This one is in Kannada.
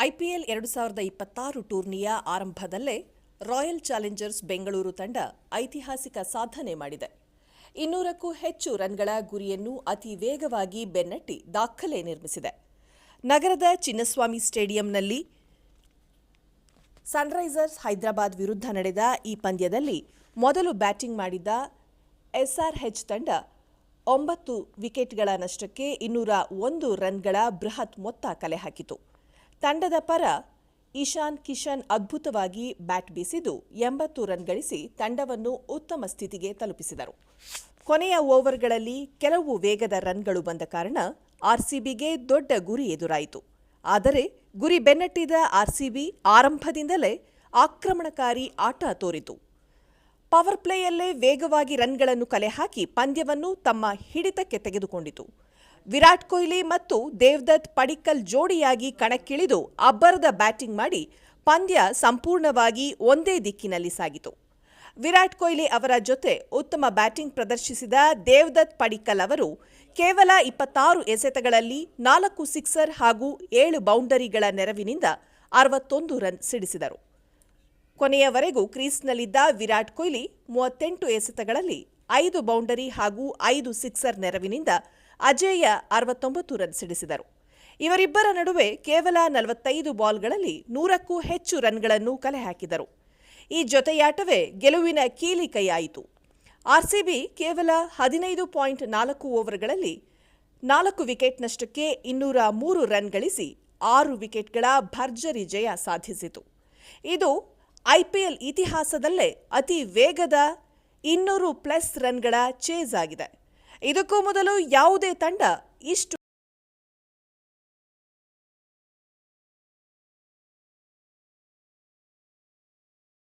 ಐಪಿಎಲ್ 2026 ಟೂರ್ನಿಯ ಆರಂಭದಲ್ಲೇ ರಾಯಲ್ ಚಾಲೆಂಜರ್ಸ್ ಬೆಂಗಳೂರು ತಂಡ ಐತಿಹಾಸಿಕ ಸಾಧನೆ ಮಾಡಿದೆ. 200ಕ್ಕೂ ಹೆಚ್ಚು ರನ್ಗಳ ಗುರಿಯನ್ನು ಅತಿ ವೇಗವಾಗಿ ಬೆನ್ನಟ್ಟಿ ದಾಖಲೆ ನಿರ್ಮಿಸಿದೆ. ನಗರದ ಚಿನ್ನಸ್ವಾಮಿ ಸ್ಟೇಡಿಯಂನಲ್ಲಿ ಸನ್ರೈಸರ್ಸ್ ಹೈದರಾಬಾದ್ ವಿರುದ್ಧ ನಡೆದ ಈ ಪಂದ್ಯದಲ್ಲಿ ಮೊದಲು ಬ್ಯಾಟಿಂಗ್ ಮಾಡಿದ ಎಸ್ಆರ್ಎಚ್ ತಂಡ 9 ವಿಕೆಟ್ಗಳ ನಷ್ಟಕ್ಕೆ 201 ರನ್ಗಳ ಬೃಹತ್ ಮೊತ್ತ ಕಲೆ ಹಾಕಿತು. ತಂಡದ ಪರ ಇಶಾನ್ ಕಿಶನ್ ಅದ್ಭುತವಾಗಿ ಬ್ಯಾಟ್ ಬೀಸಿದ್ದು 80 ರನ್ ಗಳಿಸಿ ತಂಡವನ್ನು ಉತ್ತಮ ಸ್ಥಿತಿಗೆ ತಲುಪಿಸಿದರು. ಕೊನೆಯ ಓವರ್ಗಳಲ್ಲಿ ಕೆಲವು ವೇಗದ ರನ್ಗಳು ಬಂದ ಕಾರಣ ಆರ್ಸಿಬಿಗೆ ದೊಡ್ಡ ಗುರಿ ಎದುರಾಯಿತು. ಆದರೆ ಗುರಿ ಬೆನ್ನಟ್ಟಿದ ಆರ್ಸಿಬಿ ಆರಂಭದಿಂದಲೇ ಆಕ್ರಮಣಕಾರಿ ಆಟ ತೋರಿತು. ಪವರ್ ಪ್ಲೇಯಲ್ಲೇ ವೇಗವಾಗಿ ರನ್ಗಳನ್ನು ಕಲೆ ಹಾಕಿ ಪಂದ್ಯವನ್ನು ತಮ್ಮ ಹಿಡಿತಕ್ಕೆ ತೆಗೆದುಕೊಂಡಿತು. ವಿರಾಟ್ ಕೊಹ್ಲಿ ಮತ್ತು ದೇವದತ್ ಪಡಿಕ್ಕಲ್ ಜೋಡಿಯಾಗಿ ಕಣಕ್ಕಿಳಿದು ಅಬ್ಬರದ ಬ್ಯಾಟಿಂಗ್ ಮಾಡಿ ಪಂದ್ಯ ಸಂಪೂರ್ಣವಾಗಿ ಒಂದೇ ದಿಕ್ಕಿನಲ್ಲಿ ಸಾಗಿತು. ವಿರಾಟ್ ಕೊಹ್ಲಿ ಅವರ ಜೊತೆ ಉತ್ತಮ ಬ್ಯಾಟಿಂಗ್ ಪ್ರದರ್ಶಿಸಿದ ದೇವದತ್ ಪಡಿಕ್ಕಲ್ ಅವರು ಕೇವಲ 26 ಎಸೆತಗಳಲ್ಲಿ 4 ಸಿಕ್ಸರ್ ಹಾಗೂ 7 ಬೌಂಡರಿಗಳ ನೆರವಿನಿಂದ 61 ರನ್ ಸಿಡಿಸಿದರು. ಕೊನೆಯವರೆಗೂ ಕ್ರೀಸ್ನಲ್ಲಿದ್ದ ವಿರಾಟ್ ಕೊಹ್ಲಿ 38 ಎಸೆತಗಳಲ್ಲಿ 5 ಬೌಂಡರಿ ಹಾಗೂ 5 ಸಿಕ್ಸರ್ ನೆರವಿನಿಂದ ಅಜೇಯ 69 ರನ್ ಸಿಡಿಸಿದರು. ಇವರಿಬ್ಬರ ನಡುವೆ ಕೇವಲ 45 ಬಾಲ್ಗಳಲ್ಲಿ 100ಕ್ಕೂ ಹೆಚ್ಚು ರನ್ಗಳನ್ನು ಕಲೆ ಹಾಕಿದರು. ಈ ಜೊತೆಯಾಟವೇ ಗೆಲುವಿನ ಕೀಲಿ ಕೈಯಾಯಿತು. ಆರ್ಸಿಬಿ ಕೇವಲ 15.4 ಓವರ್ಗಳಲ್ಲಿ 4 ವಿಕೆಟ್ ನಷ್ಟಕ್ಕೆ 203 ರನ್ ಗಳಿಸಿ 6 ವಿಕೆಟ್ಗಳ ಭರ್ಜರಿ ಜಯ ಸಾಧಿಸಿತು. ಇದು ಐಪಿಎಲ್ ಇತಿಹಾಸದಲ್ಲೇ ಅತಿ ವೇಗದ 200+ ರನ್ಗಳ ಚೇಸ್ ಆಗಿದೆ. ಇದಕ್ಕೂ ಮೊದಲು ಯಾವುದೇ ತಂಡ ಇಷ್ಟು